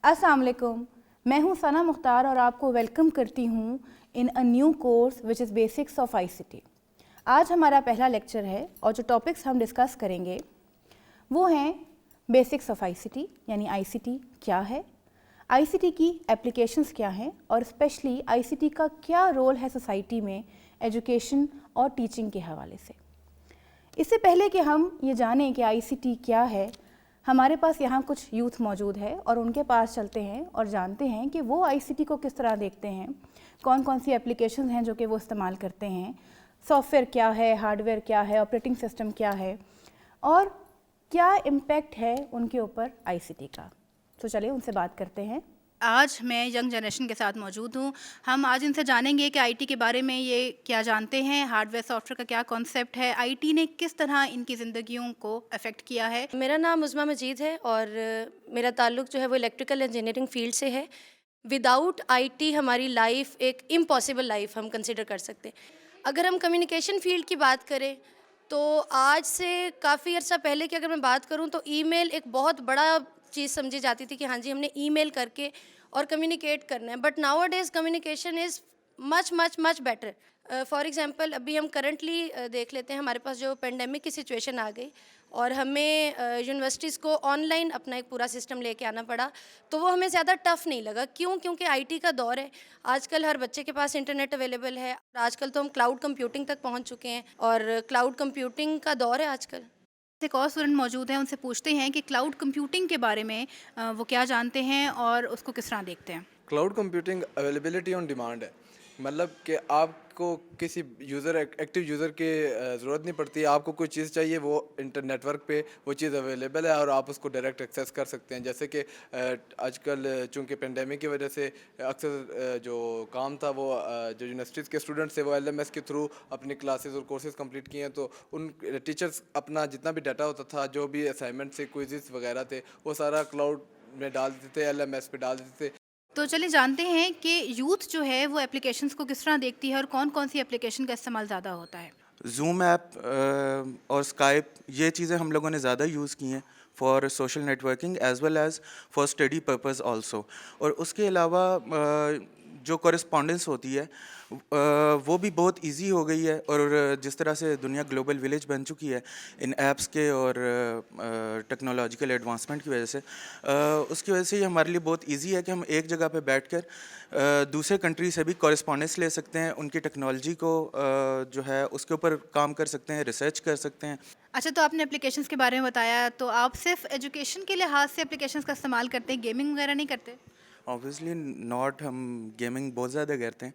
अस्सलाम वालेकुम, मैं हूँ सना मुख्तार और आपको वेलकम करती हूँ in a new course which is basics of ICT. आज हमारा पहला लेक्चर है और जो टॉपिक्स हम डिस्कस करेंगे वो हैं बेसिक्स ऑफ आईसीटी, यानी आईसीटी क्या है, आईसीटी की एप्लीकेशंस क्या हैं और स्पेशली आईसीटी का क्या रोल है सोसाइटी में एजुकेशन और टीचिंग के हवाले से। इससे पहले कि हम ये जानें कि आईसीटी क्या है, हमारे पास यहाँ कुछ यूथ मौजूद है और उनके पास चलते हैं और जानते हैं कि वो आईसीटी को किस तरह देखते हैं, कौन कौन सी एप्लीकेशंस हैं जो कि वो इस्तेमाल करते हैं, सॉफ्टवेयर क्या है, हार्डवेयर क्या है, ऑपरेटिंग सिस्टम क्या है और क्या इम्पैक्ट है उनके ऊपर आईसीटी का। तो चलिए उनसे बात करते हैं। आज मैं यंग जनरेशन के साथ मौजूद हूँ। हम आज इनसे जानेंगे कि आईटी के बारे में ये क्या जानते हैं, हार्डवेयर सॉफ्टवेयर का क्या कॉन्सेप्ट है, आईटी ने किस तरह इनकी ज़िंदगियों को अफेक्ट किया है। मेरा नाम उज़्मा मजीद है और मेरा ताल्लुक़ जो है वो इलेक्ट्रिकल इंजीनियरिंग फ़ील्ड से है। विदाउट आईटी हमारी लाइफ एक इम्पॉसिबल लाइफ हम कंसिडर कर सकते हैं। अगर हम कम्युनिकेशन फ़ील्ड की बात करें तो आज से काफ़ी अर्सा पहले की अगर मैं बात करूं तो ईमेल एक बहुत बड़ा चीज़ समझी जाती थी कि हाँ जी हमने ईमेल करके और कम्युनिकेट करना है, but now days communication is much much much better. For example अभी हम करंटली देख लेते हैं, हमारे पास जो पेंडेमिक की सिचुएशन आ गई और हमें यूनिवर्सिटीज़ को ऑनलाइन अपना एक पूरा सिस्टम लेके आना पड़ा, तो वो हमें ज़्यादा टफ़ नहीं लगा। क्यों? क्योंकि आईटी का दौर है, आजकल हर बच्चे के पास इंटरनेट अवेलेबल है। आजकल तो हम क्लाउड कंप्यूटिंग तक पहुंच चुके हैं और क्लाउड कंप्यूटिंग का दौर है आजकल। एक और स्टूडेंट मौजूद हैं, उनसे पूछते हैं कि क्लाउड कंप्यूटिंग के बारे में वो क्या जानते हैं और उसको किस तरह देखते हैं। Cloud computing availability on demand है, मतलब कि आपको किसी यूज़र एक्टिव यूज़र की ज़रूरत नहीं पड़ती। आपको कोई चीज़ चाहिए वो नेटवर्क पे वो चीज़ अवेलेबल है और आप उसको डायरेक्ट एक्सेस कर सकते हैं। जैसे कि आजकल चूँकि पेंडेमिक की वजह से अक्सर जो काम था वो जो यूनिवर्सिटीज़ के स्टूडेंट्स थे वो एलएमएस के थ्रू अपनी क्लासेस और कोर्सेज़ कंप्लीट किए हैं, तो उन टीचर्स अपना जितना भी डाटा होता था, जो भी असाइनमेंट से क्विज़ वगैरह थे, वो सारा क्लाउड में डाल देते थे, एलएमएस पे डाल देते थे। तो चलिए जानते हैं कि यूथ जो है वो एप्लीकेशंस को किस तरह देखती है और कौन कौन सी एप्लीकेशन का इस्तेमाल ज़्यादा होता है। ज़ूम ऐप और स्काइप, ये चीज़ें हम लोगों ने ज़्यादा यूज़ की हैं for social networking as well as for study purpose also. और उसके अलावा जो कॉरेस्पॉन्डेंस होती है वो भी बहुत इजी हो गई है। और जिस तरह से दुनिया ग्लोबल विलेज बन चुकी है इन ऐप्स के और टेक्नोलॉजिकल एडवांसमेंट की वजह से, उसकी वजह से ये हमारे लिए बहुत इजी है कि हम एक जगह पे बैठकर दूसरे कंट्री से भी कॉरेस्पॉन्डेंस ले सकते हैं, उनकी टेक्नोलॉजी को जो है उसके ऊपर काम कर सकते हैं, रिसर्च कर सकते हैं। अच्छा, तो आपने एप्लीकेशंस के बारे में बताया, तो आप सिर्फ एजुकेशन के लिहाज से एप्लीकेशंस का इस्तेमाल करते हैं, गेमिंग वगैरह नहीं करते? ऑब्वियसली नॉट, हम गेमिंग बहुत ज़्यादा करते हैं।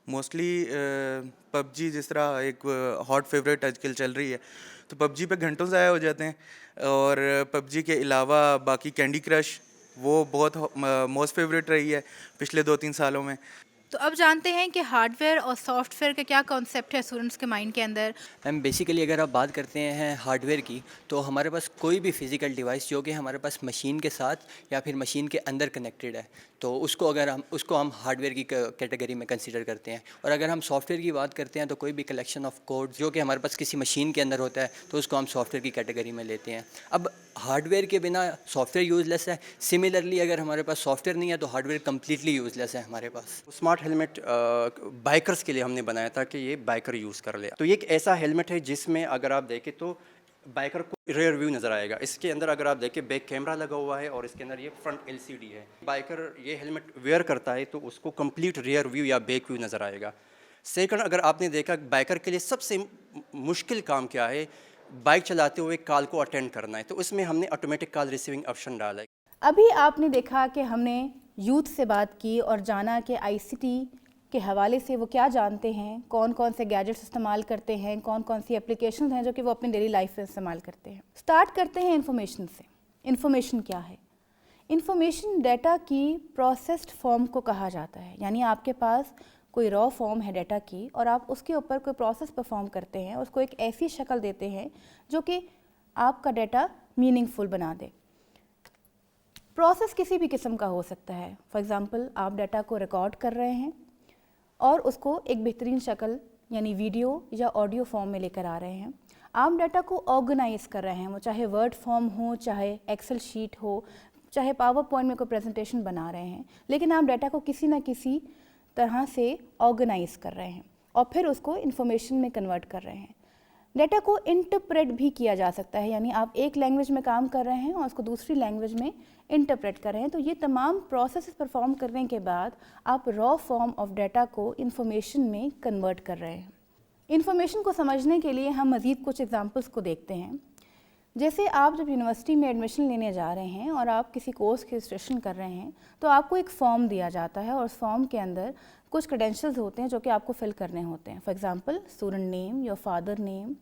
मोस्टली पबजी जिस तरह एक हॉट फेवरेट आजकल चल रही है, तो पबजी पे घंटों ज़ाया हो जाते हैं। और पबजी के अलावा बाकी कैंडी क्रश वो बहुत मोस्ट फेवरेट रही है पिछले 2-3 सालों में। तो अब जानते हैं कि हार्डवेयर और सॉफ्टवेयर का क्या कॉन्सेप्ट है स्टूडेंट्स के माइंड के अंदर। मैम बेसिकली अगर आप बात करते हैं हार्डवेयर की, तो हमारे पास कोई भी फिज़िकल डिवाइस जो कि हमारे पास मशीन के साथ या फिर मशीन के अंदर कनेक्टेड है, तो उसको हम हार्डवेयर की कैटेगरी में कंसीडर करते हैं। और अगर हम सॉफ्टवेयर की बात करते हैं तो कोई भी कलेक्शन ऑफ कोड जो कि हमारे पास किसी मशीन के अंदर होता है, तो उसको हम सॉफ्टवेयर की कैटेगरी में लेते हैं। अब हार्डवेयर के बिना सॉफ्टवेयर यूज़लेस है, सिमिलरली अगर हमारे पास सॉफ्टवेयर नहीं है तो हार्डवेयर कम्प्लीटली यूज़लेस है हमारे पास। स्मार्ट हेलमेट बाइकर्स के लिए हमने बनाया था कि ये बाइकर यूज़ कर ले। तो ये एक ऐसा हेलमेट है जिसमें अगर आप देखें तो बाइकर को रियर व्यू नज़र आएगा। इसके अंदर अगर आप देखें बैक कैमरा लगा हुआ है और इसके अंदर ये फ्रंट एलसीडी है। बाइकर ये हेलमेट वेयर करता है तो उसको कंप्लीट रियर व्यू या बैक व्यू नज़र आएगा। सेकंड, अगर आपने देखा बाइकर के लिए सबसे मुश्किल काम क्या है, बाइक चलाते हुए कॉल को अटेंड करना है, तो उसमें हमने ऑटोमेटिक कॉल रिसीविंग ऑप्शन डाला है। अभी आपने देखा कि हमने यूथ से बात की और जाना कि आईसीटी के हवाले से वो क्या जानते हैं, कौन कौन से गैजेट्स इस्तेमाल करते हैं, कौन कौन सी एप्लीकेशंस हैं जो कि वो अपनी डेली लाइफ में इस्तेमाल करते हैं। स्टार्ट करते हैं इन्फॉर्मेशन से। इन्फॉर्मेशन क्या है? इन्फॉर्मेशन डाटा की प्रोसेस्ड फॉर्म को कहा जाता है, यानी आपके पास कोई रॉ फॉर्म है डाटा की और आप उसके ऊपर कोई प्रोसेस परफॉर्म करते हैं, उसको एक ऐसी शक्ल देते हैं जो कि आपका डाटा मीनिंगफुल बना दे। प्रोसेस किसी भी किस्म का हो सकता है। फॉर एग्ज़ाम्पल आप डाटा को रिकॉर्ड कर रहे हैं और उसको एक बेहतरीन शक्ल यानी वीडियो या ऑडियो फॉर्म में लेकर आ रहे हैं। आप डाटा को ऑर्गेनाइज कर रहे हैं, वो चाहे वर्ड फॉर्म हो, चाहे एक्सेल शीट हो, चाहे पावर पॉइंट में कोई प्रेजेंटेशन बना रहे हैं, लेकिन आप डाटा को किसी ना किसी तरह से ऑर्गेनाइज कर रहे हैं और फिर उसको इन्फॉर्मेशन में कन्वर्ट कर रहे हैं। डाटा को इंटरप्रेट भी किया जा सकता है, यानी आप एक लैंग्वेज में काम कर रहे हैं और उसको दूसरी लैंग्वेज में इंटरप्रेट कर रहे हैं। तो ये तमाम प्रोसेस परफॉर्म करने के बाद आप रॉ फॉर्म ऑफ डाटा को इन्फॉर्मेशन में कन्वर्ट कर रहे हैं। इन्फॉर्मेशन को समझने के लिए हम मज़ीद कुछ एग्जांपल्स को देखते हैं। जैसे आप जब यूनिवर्सिटी में एडमिशन लेने जा रहे हैं और आप किसी कोर्स की रजिस्ट्रेशन कर रहे हैं, तो आपको एक फॉर्म दिया जाता है और उस फॉर्म के अंदर कुछ क्रेडेंशियल्स होते हैं जो कि आपको फिल करने होते हैं। For example student name, your father name,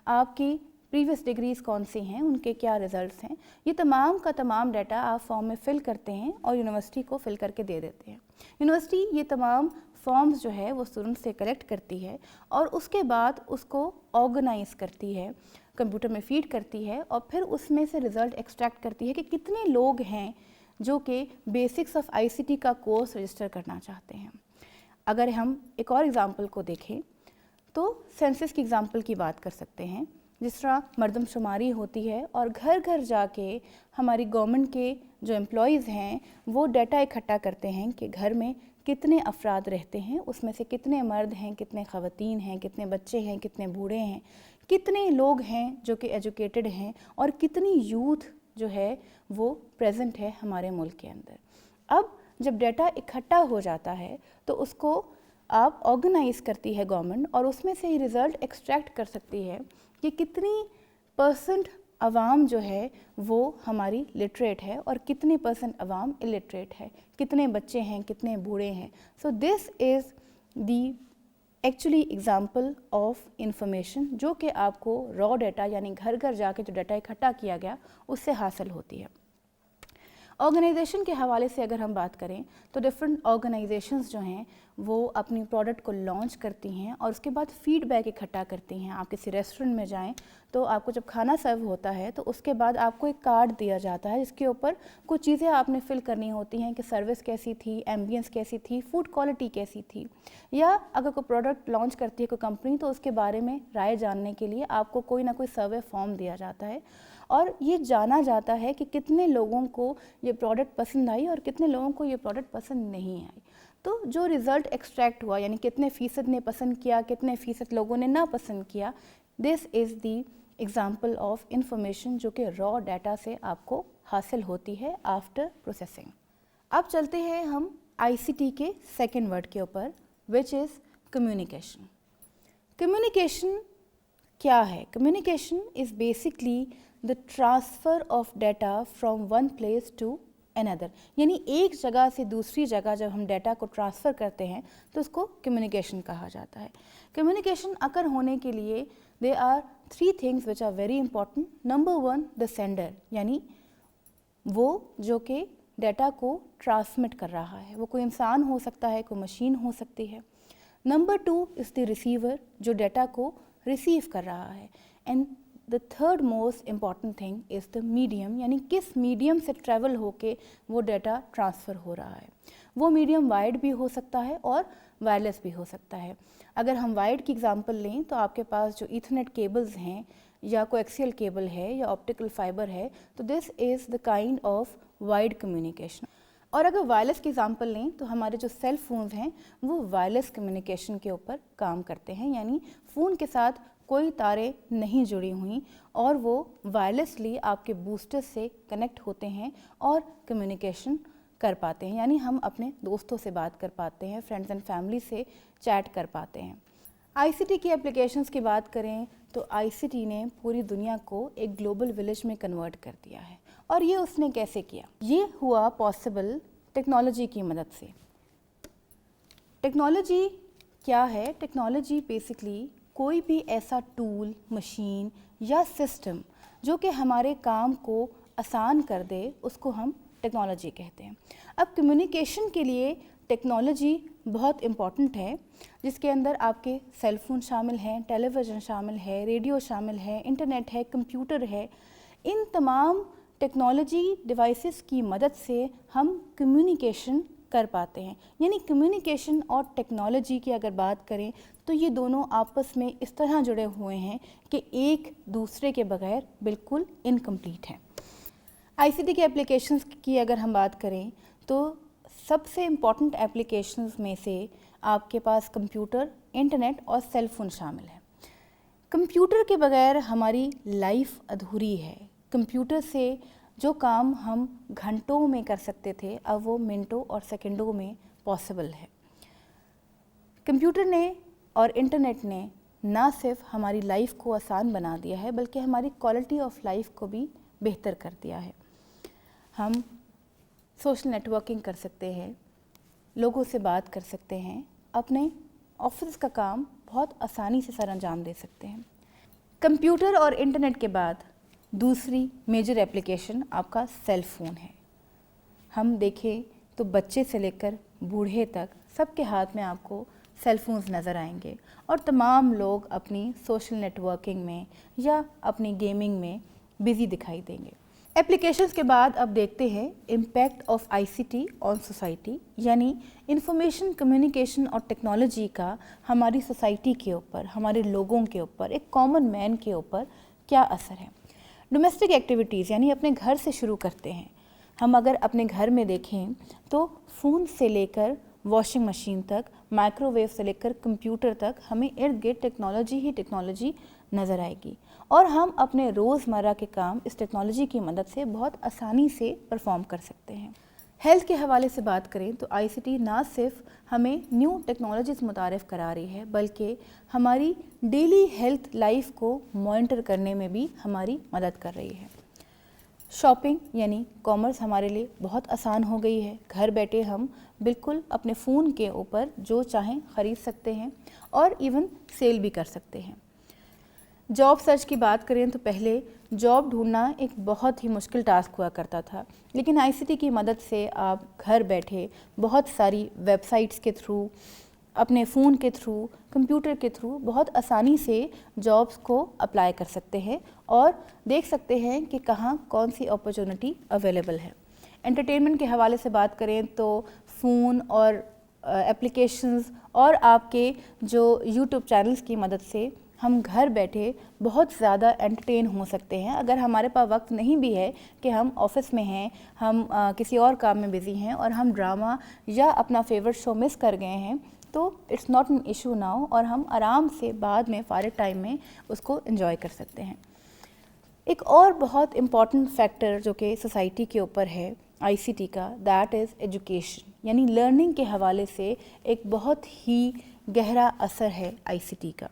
आपकी प्रीवियस डिग्रीज़ कौन सी हैं, उनके क्या रिजल्ट्स हैं, ये तमाम का तमाम डाटा आप फॉर्म में फ़िल करते हैं और यूनिवर्सिटी को फिल करके दे देते हैं। यूनिवर्सिटी ये तमाम फॉर्म्स जो है वो स्टूडेंट से कलेक्ट करती है और उसके बाद उसको ऑर्गेनाइज करती है, कंप्यूटर में फीड करती है और फिर उसमें से रिज़ल्ट एक्सट्रैक्ट करती है कि कितने लोग हैं जो कि बेसिक्स ऑफ आईसीटी का कोर्स रजिस्टर करना चाहते हैं। अगर हम एक और एग्ज़ाम्पल को देखें तो सेंसस की एग्ज़ाम्पल की बात कर सकते हैं। जिस तरह मर्दमशुमारी होती है और घर घर जाके हमारी गवर्नमेंट के जो एम्प्लॉइज़ हैं वो डाटा इकट्ठा करते हैं कि घर में कितने अफराद रहते हैं, उसमें से कितने मर्द हैं, कितने ख़वातीन हैं, कितने बच्चे हैं, कितने बूढ़े हैं, कितने लोग हैं जो कि एजुकेटेड हैं और कितनी यूथ जो है वो प्रेजेंट है हमारे मुल्क के अंदर। अब जब डाटा इकट्ठा हो जाता है तो उसको आप ऑर्गेनाइज़ करती है गवर्नमेंट और उसमें से ही रिज़ल्ट एक्सट्रैक्ट कर सकती है कि कितनी परसेंट अवाम जो है वो हमारी लिटरेट है और कितने परसेंट अवाम इलिटरेट है, कितने बच्चे हैं, कितने बूढ़े हैं। So this is the actually example of information जो कि आपको रॉ डाटा यानी घर घर जाके जो डाटा इकट्ठा किया गया उससे हासिल होती है। ऑर्गेनाइजेशन के हवाले से अगर हम बात करें तो डिफरेंट ऑर्गेनाइजेशंस जो हैं वो अपनी प्रोडक्ट को लॉन्च करती हैं और उसके बाद फीडबैक इकट्ठा करती हैं। आप किसी रेस्टोरेंट में जाएं तो आपको जब खाना सर्व होता है तो उसके बाद आपको एक कार्ड दिया जाता है जिसके ऊपर कुछ चीज़ें आपने फिल करनी होती हैं कि सर्विस कैसी थी, एम्बियंस कैसी थी, फूड क्वालिटी कैसी थी, या अगर कोई प्रोडक्ट लॉन्च करती है कोई कंपनी तो उसके बारे में राय जानने के लिए आपको कोई ना कोई सर्वे फॉर्म दिया जाता है और ये जाना जाता है कि कितने लोगों को ये प्रोडक्ट पसंद आई और कितने लोगों को ये प्रोडक्ट पसंद नहीं आई। तो जो रिज़ल्ट एक्सट्रैक्ट हुआ यानी कितने फ़ीसद ने पसंद किया, कितने फ़ीसद लोगों ने ना पसंद किया, this is the example of information जो कि रॉ डाटा से आपको हासिल होती है आफ्टर प्रोसेसिंग। अब चलते हैं हम आईसीटी के सेकेंड वर्ड के ऊपर, विच इज़ कम्युनिकेशन। कम्युनिकेशन क्या है? Communication is basically the transfer of data from one place to another, यानी एक जगह से दूसरी जगह जब हम डाटा को ट्रांसफ़र करते हैं तो उसको कम्युनिकेशन कहा जाता है। कम्युनिकेशन अकर होने के लिए they are three things which are very important. Number one, the sender, यानी वो जो कि डाटा को ट्रांसमिट कर रहा है, वो कोई इंसान हो सकता है, कोई मशीन हो सकती है। Number two is the receiver, जो डाटा को रिसीव कर रहा है। And the third most important thing is the medium, यानी किस मीडियम से ट्रैवल होके वो डाटा ट्रांसफ़र हो रहा है। वो मीडियम वायर्ड भी हो सकता है और वायरलेस भी हो सकता है। अगर हम वायर्ड की एग्जांपल लें तो आपके पास जो ईथरनेट केबल्स हैं या कोएक्सियल केबल है या ऑप्टिकल फाइबर है, तो this is the kind of wired communication. और अगर वायरलेस की एग्जांपल लें तो हमारे जो सेल फोन्स हैं वो वायरलेस कम्युनिकेशन के ऊपर काम करते हैं, यानी फ़ोन के साथ कोई तारें नहीं जुड़ी हुई और वो वायरलेसली आपके बूस्टर से कनेक्ट होते हैं और कम्युनिकेशन कर पाते हैं, यानी हम अपने दोस्तों से बात कर पाते हैं, फ्रेंड्स एंड फैमिली से चैट कर पाते हैं। आईसीटी की एप्लीकेशंस की बात करें तो आईसीटी ने पूरी दुनिया को एक ग्लोबल विलेज में कन्वर्ट कर दिया है। और ये उसने कैसे किया? ये हुआ पॉसिबल टेक्नोलॉजी की मदद से। टेक्नोलॉजी क्या है? टेक्नोलॉजी बेसिकली कोई भी ऐसा टूल, मशीन या सिस्टम जो कि हमारे काम को आसान कर दे उसको हम टेक्नोलॉजी कहते हैं। अब कम्युनिकेशन के लिए टेक्नोलॉजी बहुत इम्पॉर्टेंट है, जिसके अंदर आपके सेल फोन शामिल हैं, टेलीविज़न शामिल है, रेडियो शामिल है, इंटरनेट है, कंप्यूटर है। इन तमाम टेक्नोलॉजी डिवाइसेस की मदद से हम कम्युनिकेशन कर पाते हैं। यानी कम्युनिकेशन और टेक्नोलॉजी की अगर बात करें तो ये दोनों आपस में इस तरह जुड़े हुए हैं कि एक दूसरे के बगैर बिल्कुल इनकम्प्लीट हैं। आईसीटी के एप्लीकेशंस की अगर हम बात करें तो सबसे इम्पॉर्टेंट एप्लीकेशंस में से आपके पास कंप्यूटर, इंटरनेट और सेल फ़ोन शामिल है। कंप्यूटर के बगैर हमारी लाइफ अधूरी है। कंप्यूटर से जो काम हम घंटों में कर सकते थे अब वो मिनटों और सेकंडों में पॉसिबल है। कंप्यूटर ने और इंटरनेट ने ना सिर्फ हमारी लाइफ को आसान बना दिया है बल्कि हमारी क्वालिटी ऑफ लाइफ को भी बेहतर कर दिया है। हम सोशल नेटवर्किंग कर सकते हैं, लोगों से बात कर सकते हैं, अपने ऑफिस का काम बहुत आसानी से सर अंजाम दे सकते हैं। कंप्यूटर और इंटरनेट के बाद दूसरी मेजर एप्लीकेशन आपका सेल फ़ोन है। हम देखें तो बच्चे से लेकर बूढ़े तक सबके हाथ में आपको सेल फ़ोन्स नज़र आएंगे और तमाम लोग अपनी सोशल नेटवर्किंग में या अपनी गेमिंग में बिज़ी दिखाई देंगे। एप्लीकेशंस के बाद अब देखते हैं impact of ICT on society, यानी इंफॉर्मेशन कम्युनिकेशन और टेक्नोलॉजी का हमारी सोसाइटी के ऊपर, हमारे लोगों के ऊपर, एक कॉमन मैन के ऊपर क्या असर है। डोमेस्टिक एक्टिविटीज़ यानी अपने घर से शुरू करते हैं। हम अगर अपने घर में देखें तो फ़ोन से लेकर वॉशिंग मशीन तक, माइक्रोवेव से लेकर कंप्यूटर तक हमें इर्द गिर्द टेक्नोलॉजी ही टेक्नोलॉजी नज़र आएगी और हम अपने रोज़मर्रा के काम इस टेक्नोलॉजी की मदद से बहुत आसानी से परफॉर्म कर सकते हैं। हेल्थ के हवाले से बात करें तो आईसीटी ना सिर्फ हमें न्यू टेक्नोलॉजीज़ मुतारिफ़ करा रही है बल्कि हमारी डेली हेल्थ लाइफ को मॉनिटर करने में भी हमारी मदद कर रही है। शॉपिंग यानी कॉमर्स हमारे लिए बहुत आसान हो गई है। घर बैठे हम बिल्कुल अपने फ़ोन के ऊपर जो चाहें ख़रीद सकते हैं और इवन सेल भी कर सकते हैं। जॉब सर्च की बात करें तो पहले जॉब ढूंढना एक बहुत ही मुश्किल टास्क हुआ करता था, लेकिन आईसीटी की मदद से आप घर बैठे बहुत सारी वेबसाइट्स के थ्रू, अपने फ़ोन के थ्रू, कंप्यूटर के थ्रू बहुत आसानी से जॉब्स को अप्लाई कर सकते हैं और देख सकते हैं कि कहाँ कौन सी अपॉर्चुनिटी अवेलेबल है। एंटरटेनमेंट के हवाले से बात करें तो फ़ोन और एप्लीकेशंस और आपके जो यूट्यूब चैनल्स की मदद से हम घर बैठे बहुत ज़्यादा एंटरटेन हो सकते हैं। अगर हमारे पास वक्त नहीं भी है कि हम ऑफ़िस में हैं, हम किसी और काम में बिज़ी हैं और हम ड्रामा या अपना फेवरेट शो मिस कर गए हैं तो it's not an issue now और हम आराम से बाद में फारिग टाइम में उसको एंजॉय कर सकते हैं। एक और बहुत इम्पॉर्टेंट फैक्टर जो कि सोसाइटी के ऊपर है आईसीटी का, दैट इज़ एजुकेशन, यानी लर्निंग के हवाले से एक बहुत ही गहरा असर है आईसीटी का।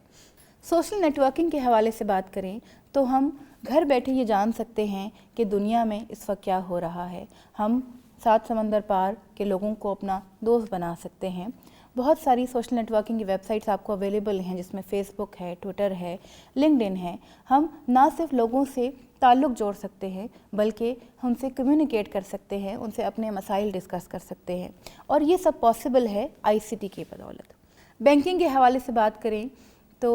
सोशल नेटवर्किंग के हवाले से बात करें तो हम घर बैठे ये जान सकते हैं कि दुनिया में इस वक्त क्या हो रहा है। हम 7 समंदर पार के लोगों को अपना दोस्त बना सकते हैं। बहुत सारी सोशल नेटवर्किंग की वेबसाइट्स आपको अवेलेबल हैं जिसमें फेसबुक है, ट्विटर है, लिंक्डइन है। हम ना सिर्फ लोगों से ताल्लुक़ जोड़ सकते हैं बल्कि उनसे कम्युनिकेट कर सकते हैं, उनसे अपने मसाइल डिस्कस कर सकते हैं और ये सब पॉसिबल है आईसीटी की बदौलत। बैंकिंग के हवाले से बात करें तो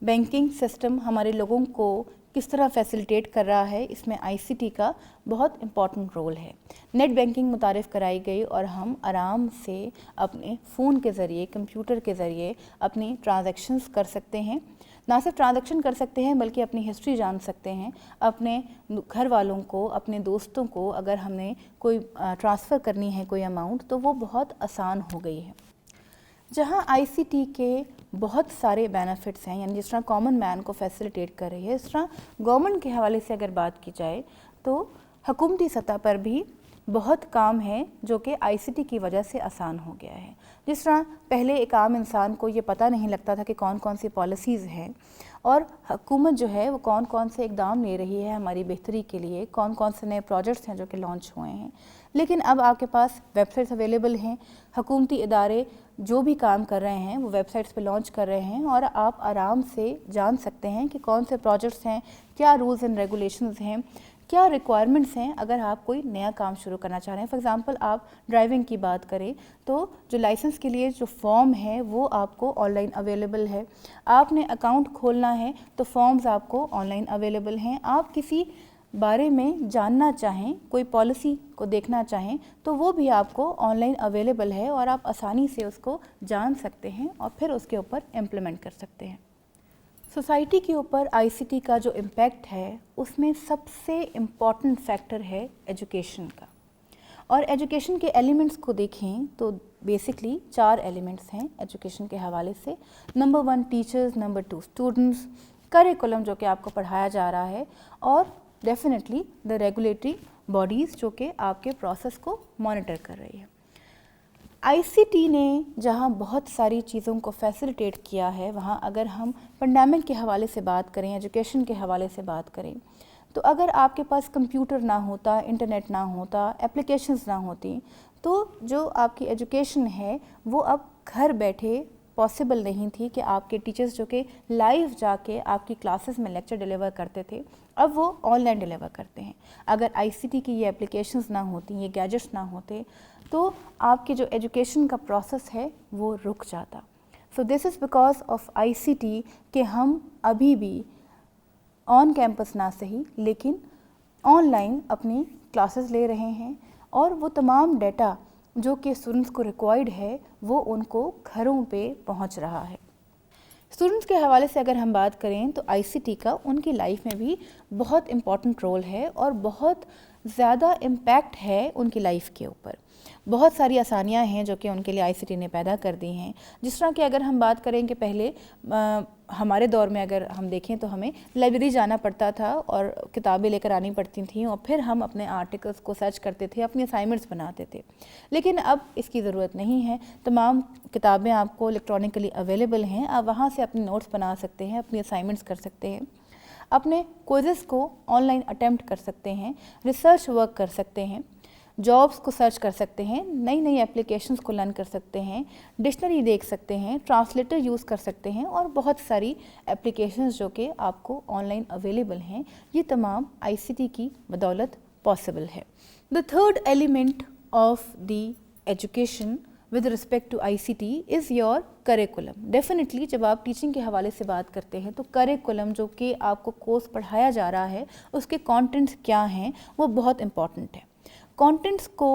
बैंकिंग सिस्टम हमारे लोगों को किस तरह फैसिलिटेट कर रहा है, इसमें आईसीटी का बहुत इम्पॉर्टेंट रोल है। नेट बैंकिंग मुतारिफ़ कराई गई और हम आराम से अपने फ़ोन के ज़रिए, कंप्यूटर के ज़रिए अपनी ट्रांजैक्शंस कर सकते हैं। ना सिर्फ ट्रांजैक्शन कर सकते हैं बल्कि अपनी हिस्ट्री जान सकते हैं। अपने घर वालों को, अपने दोस्तों को अगर हमने कोई ट्रांसफ़र करनी है कोई अमाउंट तो वो बहुत आसान हो गई है। जहाँ आईसीटी के बहुत सारे बेनिफिट्स हैं, यानी जिस तरह कॉमन मैन को फैसिलिटेट कर रही है, इस तरह गवर्नमेंट के हवाले से अगर बात की जाए तो हुकूमती सतह पर भी बहुत काम है जो कि आईसीटी की वजह से आसान हो गया है। जिस तरह पहले एक आम इंसान को ये पता नहीं लगता था कि कौन कौन सी पॉलिसीज़ हैं और हुकूमत जो है वो कौन कौन से इक़दाम ले रही है हमारी बेहतरी के लिए, कौन कौन से नए प्रोजेक्ट्स हैं जो कि लॉन्च हुए हैं। लेकिन अब आपके पास वेबसाइट्स अवेलेबल हैं, हुकूमती इदारे जो भी काम कर रहे हैं वो वेबसाइट्स पे लॉन्च कर रहे हैं और आप आराम से जान सकते हैं कि कौन से प्रोजेक्ट्स हैं, क्या रूल्स एंड रेगुलेशंस हैं, क्या रिक्वायरमेंट्स हैं अगर आप कोई नया काम शुरू करना चाह रहे हैं। फॉर एग्ज़ाम्पल आप ड्राइविंग की बात करें तो जो लाइसेंस के लिए जो फॉर्म है वो आपको ऑनलाइन अवेलेबल है। आपने अकाउंट खोलना है तो फॉर्म्स आपको ऑनलाइन अवेलेबल हैं। आप किसी बारे में जानना चाहें, कोई पॉलिसी को देखना चाहें तो वो भी आपको ऑनलाइन अवेलेबल है और आप आसानी से उसको जान सकते हैं और फिर उसके ऊपर इम्प्लीमेंट कर सकते हैं। सोसाइटी के ऊपर आईसीटी का जो इम्पैक्ट है उसमें सबसे इम्पॉर्टेंट फैक्टर है एजुकेशन का। और एजुकेशन के एलिमेंट्स को देखें तो बेसिकली 4 एलिमेंट्स हैं एजुकेशन के हवाले से। Number 1 teachers, number 2 students, curriculum जो कि आपको पढ़ाया जा रहा है, और डेफिनेटली द रेगुलेटरी बॉडीज़ जो कि आपके प्रोसेस को मॉनिटर कर रही है। आईसीटी ने जहां बहुत सारी चीज़ों को फैसिलिटेट किया है, वहां अगर हम पेंडेमिक के हवाले से बात करें, एजुकेशन के हवाले से बात करें, तो अगर आपके पास कंप्यूटर ना होता, इंटरनेट ना होता, एप्लीकेशंस ना होती, तो जो आपकी एजुकेशन है वो अब घर बैठे पॉसिबल नहीं थी कि आपके टीचर्स जो कि लाइव जाके आपकी क्लासेस में लेक्चर डिलीवर करते थे, अब वो ऑनलाइन डिलीवर करते हैं। अगर आईसीटी की ये एप्लीकेशंस ना होती, ये गैजेट्स ना होते, तो आपकी जो एजुकेशन का प्रोसेस है वो रुक जाता। So this is because of ICT कि हम अभी भी ऑन कैंपस ना सही लेकिन ऑनलाइन अपनी क्लासेस ले रहे हैं, और वो तमाम डेटा जो कि स्टूडेंट्स को रिक्वायर्ड है वो उनको घरों पे पहुंच रहा है। स्टूडेंट्स के हवाले से अगर हम बात करें तो आईसीटी का उनकी लाइफ में भी बहुत इम्पॉर्टेंट रोल है और बहुत ज़्यादा इम्पैक्ट है उनकी लाइफ के ऊपर। बहुत सारी आसानियां हैं जो कि उनके लिए आईसीटी ने पैदा कर दी हैं। जिस तरह कि अगर हम बात करें कि पहले हमारे दौर में अगर हम देखें तो हमें लाइब्रेरी जाना पड़ता था और किताबें लेकर आनी पड़ती थीं, और फिर हम अपने आर्टिकल्स को सर्च करते थे, अपनी असाइनमेंट्स बनाते थे। लेकिन अब इसकी ज़रूरत नहीं है, तमाम किताबें आपको इलेक्ट्रॉनिकली अवेलेबल हैं। आप वहाँ से अपने नोट्स बना सकते हैं, अपनी असाइनमेंट्स कर सकते हैं, अपने क्विज़ेस को ऑनलाइन अटेम्प्ट कर सकते हैं, रिसर्च वर्क कर सकते हैं, जॉब्स को सर्च कर सकते हैं, नई नई एप्लीकेशंस को लर्न कर सकते हैं, डिक्शनरी देख सकते हैं, ट्रांसलेटर यूज़ कर सकते हैं, और बहुत सारी एप्लीकेशंस जो कि आपको ऑनलाइन अवेलेबल हैं। ये तमाम आईसीटी की बदौलत पॉसिबल है। The third element of the education with respect to ICT is your curriculum. Definitely जब आप टीचिंग के हवाले से बात करते हैं तो करिकुलम जो कि आपको कोर्स पढ़ाया जा रहा है उसके कंटेंट्स क्या हैं वो बहुत इम्पॉर्टेंट है। कंटेंट्स को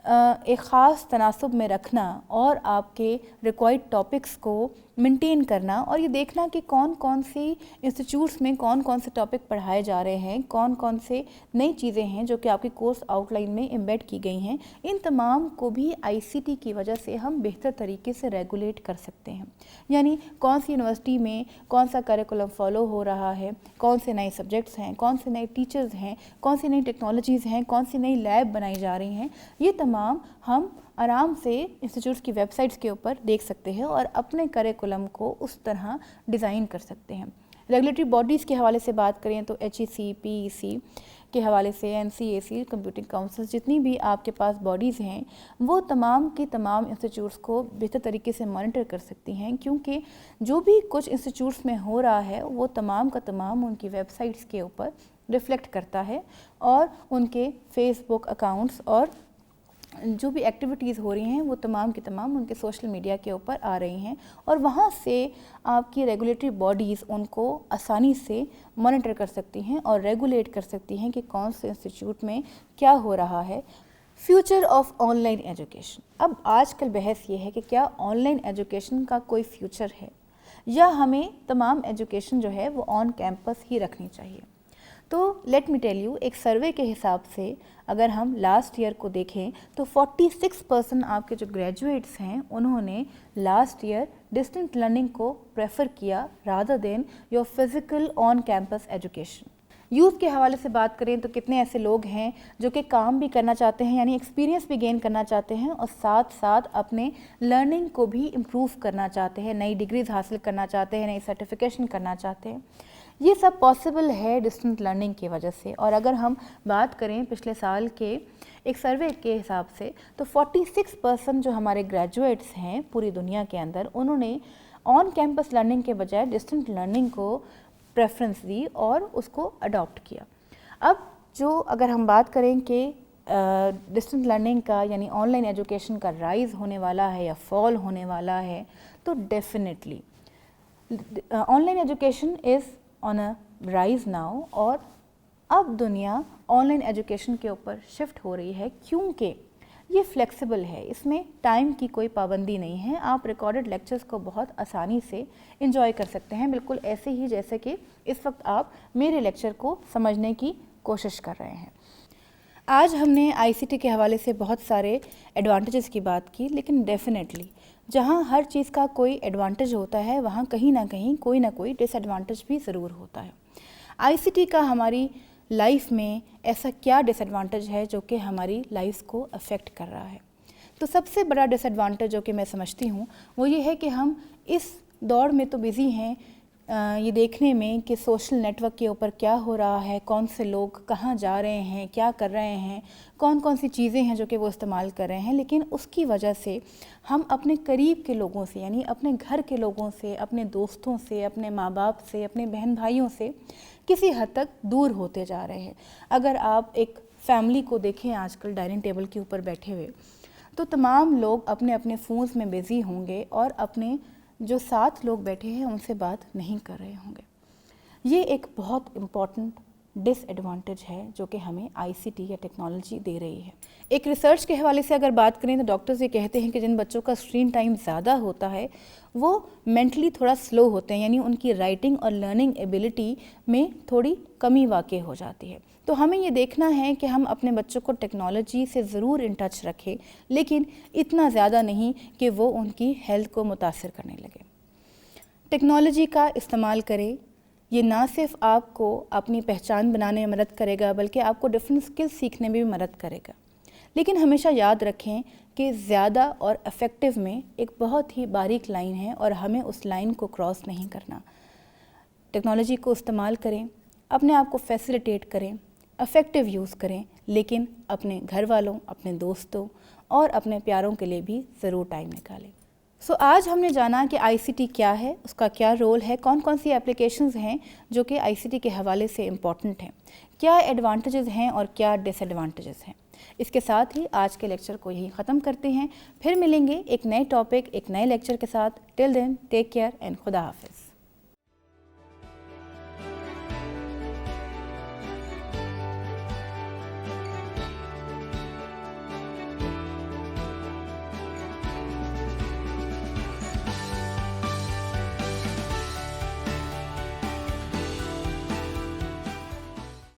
एक ख़ास तनासब में रखना और आपके रिक्वायर्ड टॉपिक्स को मेंटेन करना, और ये देखना कि कौन कौन सी इंस्टीट्यूट्स में कौन कौन से टॉपिक पढ़ाए जा रहे हैं, कौन कौन से नई चीज़ें हैं जो कि आपकी कोर्स आउटलाइन में एम्बेड की गई हैं, इन तमाम को भी आईसीटी की वजह से हम बेहतर तरीके से रेगुलेट कर सकते हैं। यानी कौन सी यूनिवर्सिटी में कौन सा करिकुलम फॉलो हो रहा है, कौन से नए सब्जेक्ट्स हैं, कौन से नए टीचर्स हैं, कौन सी नई टेक्नोलॉजीज़ हैं, कौन सी नई लैब बनाई जा रही हैं, ये तमाम हम आराम से इंस्टीट्यूट्स की वेबसाइट्स के ऊपर देख सकते हैं और अपने करिकुलम को उस तरह डिज़ाइन कर सकते हैं। रेगुलेटरी बॉडीज़ के हवाले से बात करें तो HEC, PEC के हवाले से NCAC, कंप्यूटिंग काउंसिल, जितनी भी आपके पास बॉडीज़ हैं वो तमाम की तमाम इंस्टीट्यूट्स को बेहतर तरीके से मॉनिटर कर सकती हैं, क्योंकि जो भी कुछ इंस्टीट्यूट्स में हो रहा है वो तमाम का तमाम उनकी वेबसाइट्स के ऊपर रिफ्लेक्ट करता है, और उनके फेसबुक अकाउंट्स और जो भी एक्टिविटीज़ हो रही हैं वो तमाम की तमाम उनके सोशल मीडिया के ऊपर आ रही हैं, और वहाँ से आपकी रेगुलेटरी बॉडीज़ उनको आसानी से मॉनिटर कर सकती हैं और रेगुलेट कर सकती हैं कि कौन से इंस्टीट्यूट में क्या हो रहा है। Future of online education. अब आजकल बहस ये है कि क्या ऑनलाइन एजुकेशन का कोई फ्यूचर है या हमें तमाम एजुकेशन जो है वो ऑन कैंपस ही रखनी चाहिए। तो लेट मी टेल यू, एक सर्वे के हिसाब से अगर हम लास्ट ईयर को देखें तो 46% आपके जो ग्रेजुएट्स हैं उन्होंने लास्ट ईयर डिस्टेंट लर्निंग को प्रेफर किया rather than your physical on campus education. Youth के हवाले से बात करें तो कितने ऐसे लोग हैं जो कि काम भी करना चाहते हैं, यानी एक्सपीरियंस भी गेन करना चाहते हैं, और साथ साथ अपने लर्निंग को भी इम्प्रूव करना चाहते हैं, नई डिग्रीज हासिल करना चाहते हैं, नई सर्टिफिकेशन करना चाहते हैं। ये सब पॉसिबल है डिस्टेंट लर्निंग की वजह से। और अगर हम बात करें पिछले साल के एक सर्वे के हिसाब से तो 46% जो हमारे ग्रेजुएट्स हैं पूरी दुनिया के अंदर, उन्होंने ऑन कैंपस लर्निंग के बजाय डिस्टेंट लर्निंग को प्रेफरेंस दी और उसको अडॉप्ट किया। अब जो अगर हम बात करें कि डिस्टेंट लर्निंग का यानी ऑनलाइन एजुकेशन का राइज़ होने वाला है या फॉल होने वाला है, तो definitely online education is on a rise now, और अब दुनिया ऑनलाइन एजुकेशन के ऊपर शिफ्ट हो रही है, क्योंकि یہ فلیکسیبل ہے، اس میں ٹائم کی کوئی پابندی نہیں ہے، آپ ریکارڈڈ لیکچرز کو بہت آسانی سے انجوائے کر سکتے ہیں، بالکل ایسے ہی جیسے کہ اس وقت آپ میرے لیکچر کو سمجھنے کی کوشش کر رہے ہیں۔ آج ہم نے آئی سی ٹی کے حوالے سے بہت سارے ایڈوانٹیجز کی بات کی، لیکن ڈیفینیٹلی جہاں ہر چیز کا کوئی ایڈوانٹیج ہوتا ہے وہاں کہیں نہ کہیں کوئی نہ کوئی ڈس ایڈوانٹیج بھی ضرور ہوتا ہے۔ آئی سی ٹی کا ہماری لائف میں ایسا کیا ڈس ایڈوانٹیج ہے جو کہ ہماری لائف کو افیکٹ کر رہا ہے؟ تو سب سے بڑا ڈس ایڈوانٹیج جو کہ میں سمجھتی ہوں وہ یہ ہے کہ ہم اس دور میں تو بزی ہیں یہ دیکھنے میں کہ سوشل نیٹ ورک کے اوپر کیا ہو رہا ہے، کون سے لوگ کہاں جا رہے ہیں، کیا کر رہے ہیں، کون کون سی چیزیں ہیں جو کہ وہ استعمال کر رہے ہیں، لیکن اس کی وجہ سے ہم اپنے قریب کے لوگوں سے یعنی اپنے گھر کے لوگوں سے، اپنے دوستوں سے، اپنے ماں باپ سے، اپنے بہن بھائیوں سے کسی حد تک دور ہوتے جا رہے ہیں۔ اگر آپ ایک فیملی کو دیکھیں آج کل ڈائننگ ٹیبل کے اوپر بیٹھے ہوئے تو تمام لوگ اپنے اپنے فونز میں بزی ہوں گے اور اپنے جو ساتھ لوگ بیٹھے ہیں ان سے بات نہیں کر رہے ہوں گے۔ یہ ایک بہت امپورٹنٹ ڈس ایڈوانٹیج ہے جو کہ ہمیں آئی سی ٹی یا ٹیکنالوجی دے رہی ہے۔ ایک ریسرچ کے حوالے سے اگر بات کریں تو ڈاکٹرز یہ کہتے ہیں کہ جن بچوں کا اسکرین ٹائم زیادہ ہوتا ہے وہ مینٹلی تھوڑا سلو ہوتے ہیں، یعنی ان کی رائٹنگ اور لرننگ ایبلٹی میں تھوڑی کمی واقع ہو جاتی ہے۔ تو ہمیں یہ دیکھنا ہے کہ ہم اپنے بچوں کو ٹیکنالوجی سے ضرور ان ٹچ رکھیں، لیکن اتنا زیادہ نہیں کہ وہ ان کی ہیلتھ کو متاثر کرنے لگے۔ ٹیکنالوجی کا استعمال کریں، یہ نہ صرف آپ کو اپنی پہچان بنانے میں مدد کرے گا بلکہ آپ کو ڈفرینٹ اسکل سیکھنے میں بھی مدد کرے گا، لیکن ہمیشہ یاد رکھیں کہ زیادہ اور افیکٹو میں ایک بہت ہی باریک لائن ہے اور ہمیں اس لائن کو کراس نہیں کرنا۔ ٹیکنالوجی کو استعمال کریں، اپنے آپ کو فیسیلیٹیٹ کریں، افیکٹو یوز کریں، لیکن اپنے گھر والوں، اپنے دوستوں اور اپنے پیاروں کے لیے بھی ضرور ٹائم نکالیں۔ آج ہم نے جانا کہ آئی سی ٹی کیا ہے، اس کا کیا رول ہے، کون کون سی اپلیکیشنز ہیں جو کہ آئی سی ٹی کے حوالے سے امپورٹنٹ ہیں، کیا ایڈوانٹیجز ہیں اور کیا ڈس ایڈوانٹیجز ہیں۔ اس کے ساتھ ہی آج کے لیکچر کو یہیں ختم کرتے ہیں، پھر ملیں گے ایک نئے ٹاپک ایک نئے لیکچر کے ساتھ۔ ٹل دین ٹیک کیئر اینڈ خدا حافظ۔